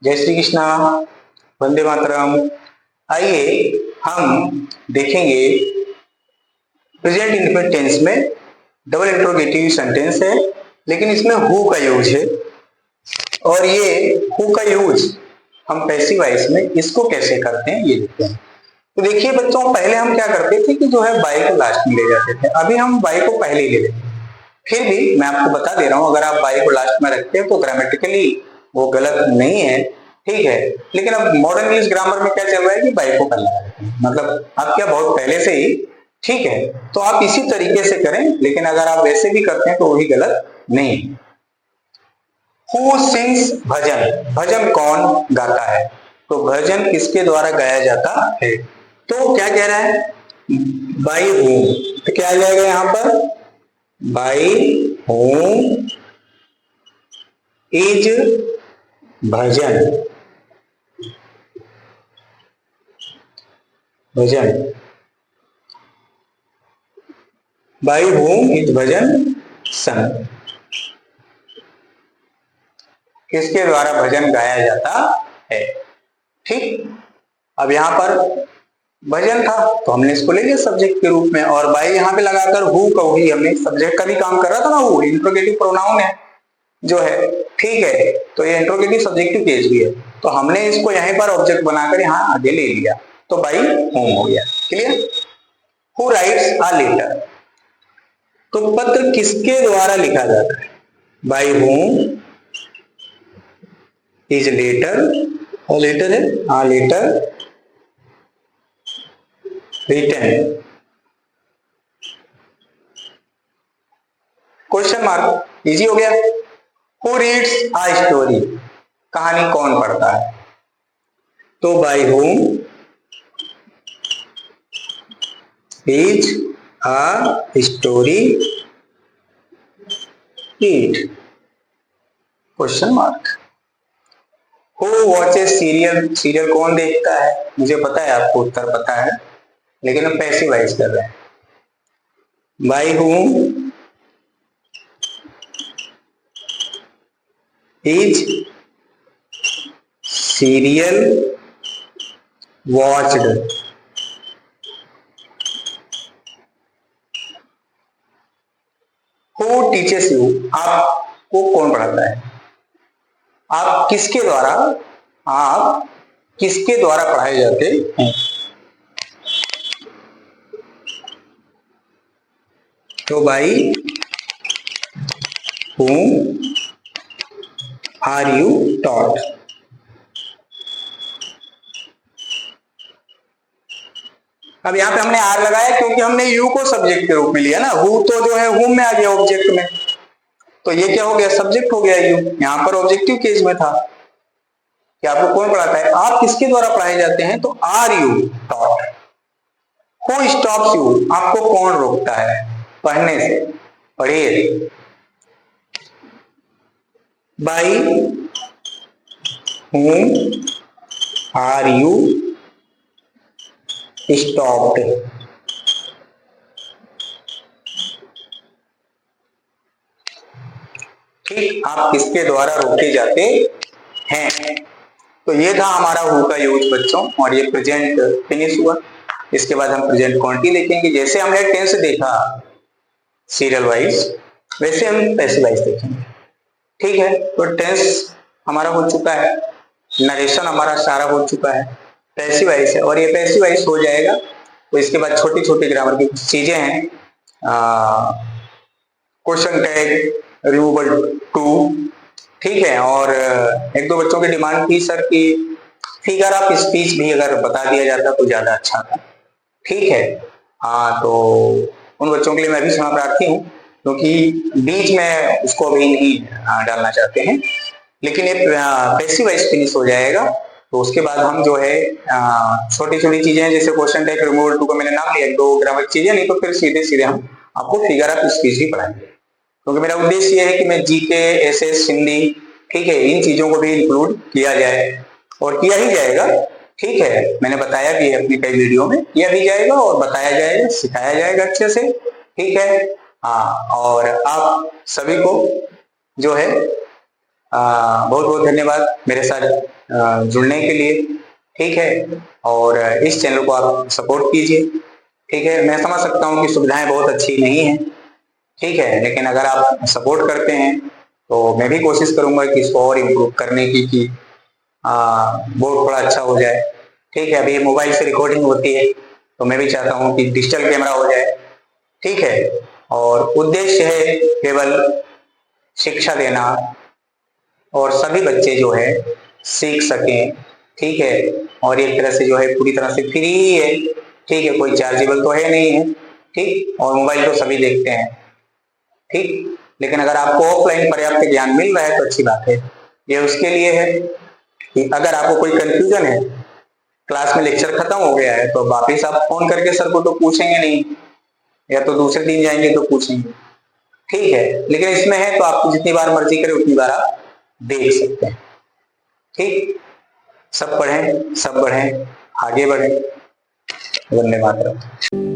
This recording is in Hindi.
जय श्री कृष्णा, वंदे मातरम। आइए हम देखेंगे प्रेजेंट इंडेफिनिट टेंस में डबल इंट्रोगेटिव सेंटेंस है, लेकिन इसमें हु का यूज है। और ये हु का यूज हम पैसिव वॉइस में इसको कैसे करते हैं ये देखते हैं। तो देखिए बच्चों, पहले हम क्या करते थे कि जो है बाई को लास्ट में ले जाते थे। अभी हम बाई को पहले ही ले लेते हैं। फिर भी मैं आपको बता दे रहा हूं, अगर आप बाई को लास्ट में रखते हैं तो ग्रामेटिकली वो गलत नहीं है, ठीक है। लेकिन अब मॉडर्न इंग्लिश ग्रामर में क्या चल रहा है कि बाई को पहले लगाते हैं, मतलब आप क्या बहुत पहले से ही, ठीक है। तो आप इसी तरीके से करें, लेकिन अगर आप वैसे भी करते हैं तो वही गलत नहीं है। हु सिंग्स भजन, भजन कौन गाता है, तो भजन किसके द्वारा गाया जाता है। तो क्या कह रहा है, बाई हूम, तो क्या आ जाएगा यहां पर, by whom is bhajan, bhajan, by whom is bhajan sung, किसके द्वारा भजन गाया जाता है, ठीक। अब यहां पर भजन था तो हमने इसको ले लिया सब्जेक्ट के रूप में, और बाई यहां पे लगाकर हु का ही हमने सब्जेक्ट का भी काम कर रहा था ना, हु इंट्रोगेटिव प्रोनाउन है जो है, ठीक है। तो ये इंट्रोगेटिव सब्जेक्टिव केस भी है, तो हमने इसको यहीं पर ऑब्जेक्ट बनाकर यहां आगे ले लिया, तो बाई होम हो गया। Clear. Who writes a letter, तो पत्र किसके द्वारा लिखा जाता है, बाई होम इज लेटर, और लेटर है, हाँ letter written, question mark, easy हो गया। हु रीड्स अ स्टोरी, कहानी कौन पढ़ता है, तो by whom is a story read, question mark. Who watches serial, serial कौन देखता है, मुझे पता है आपको उत्तर पता है, लेकिन हम पैसिव वॉइस कर रहे हैं। By whom is serial watched, who teachers you, आपको कौन पढ़ाता है, आप किसके द्वारा, आप किसके द्वारा पढ़ाए जाते हैं, तो by whom are you taught. अब यहां पे हमने आर लगाया क्योंकि हमने यू को सब्जेक्ट के रूप में लिया ना, हु तो जो है हुम में आ गया ऑब्जेक्ट में, तो ये क्या हो गया, सब्जेक्ट हो गया यू, यहां पर ऑब्जेक्टिव केस में था कि आपको कौन पढ़ाता है, आप किसके द्वारा पढ़ाए जाते हैं, तो are you taught. Who stops you, आपको कौन रोकता है पढ़ने से, पढ़िए। By whom are you stopped, ठीक, आप किसके द्वारा रोके जाते हैं। तो ये था हमारा हु का यूज बच्चों, और ये प्रेजेंट फिनिश हुआ। इसके बाद हम प्रेजेंट क्वांटिटी देखेंगे। जैसे हमने टेंस देखा सीरियल वाइज, वैसे हम पैसिव वाइज देखेंगे, ठीक है। तो टेंस हमारा हो चुका है, नरेशन हमारा सारा हो चुका है, पैसिव वॉइस है, और ये पैसिव वॉइस हो जाएगा। तो इसके बाद छोटी छोटी ग्रामर की कुछ चीजें हैं, क्वेश्चन टैग, रिमूवल टू, ठीक है। और एक दो बच्चों की डिमांड थी सर की फिगर ऑफ स्पीच भी अगर बता दिया जाता तो ज्यादा अच्छा था, ठीक है। हाँ, तो उन बच्चों के लिए मैं भी क्षमा प्रार्थी हूँ, क्योंकि बीच में उसको अभी नहीं डालना चाहते हैं, लेकिन ये पैसिव वॉइस फिनिश हो जाएगा। तो उसके बाद हम जो है छोटी छोटी चीजें, जैसे क्वेश्चन टैग, रिमूवल टू का मैंने नाम लिया, एक दो ग्रामर चीजें, नहीं तो फिर सीधे सीधे हम आपको फिगर ऑफ स्पीच भी पढ़ाएंगे, क्योंकि मेरा उद्देश्य ये है कि मैं जीके, एसएस, हिंदी, ठीक है, इन चीजों को भी इंक्लूड किया जाए, और किया ही जाएगा, ठीक है। मैंने बताया भी है अपनी कई वीडियो में, किया भी जाएगा और बताया जाएगा, सिखाया जाएगा अच्छे से, ठीक है। हाँ, और आप सभी को जो है बहुत बहुत धन्यवाद मेरे साथ जुड़ने के लिए, ठीक है। और इस चैनल को आप सपोर्ट कीजिए, ठीक है। मैं समझ सकता हूँ कि सुविधाएं बहुत अच्छी नहीं है, ठीक है, लेकिन अगर आप सपोर्ट करते हैं तो मैं भी कोशिश करूंगा कि इसको और इम्प्रूव करने की, कि बोर्ड थोड़ा अच्छा हो जाए, ठीक है। अभी मोबाइल से रिकॉर्डिंग होती है तो मैं भी चाहता हूँ कि डिजिटल कैमरा हो जाए, ठीक है। और उद्देश्य है केवल शिक्षा देना और सभी बच्चे जो है सीख सकें, ठीक है। और एक तरह से जो है पूरी तरह से फ्री ही है, ठीक है, कोई चार्जेबल तो है नहीं है, ठीक। और मोबाइल तो सभी देखते हैं, ठीक। लेकिन अगर आपको ऑफलाइन पर्याप्त ज्ञान मिल रहा है तो अच्छी बात है। ये उसके लिए है कि अगर आपको कोई कंफ्यूजन है, क्लास में लेक्चर खत्म हो गया है, तो वापिस आप फोन करके सर को तो पूछेंगे नहीं, या तो दूसरे दिन जाएंगे तो पूछेंगे, ठीक है। लेकिन इसमें है तो आप जितनी बार मर्जी करें उतनी बार आप देख सकते हैं, ठीक। सब पढ़ें, सब बढ़ें, आगे बढ़ें। वंदे मातरम।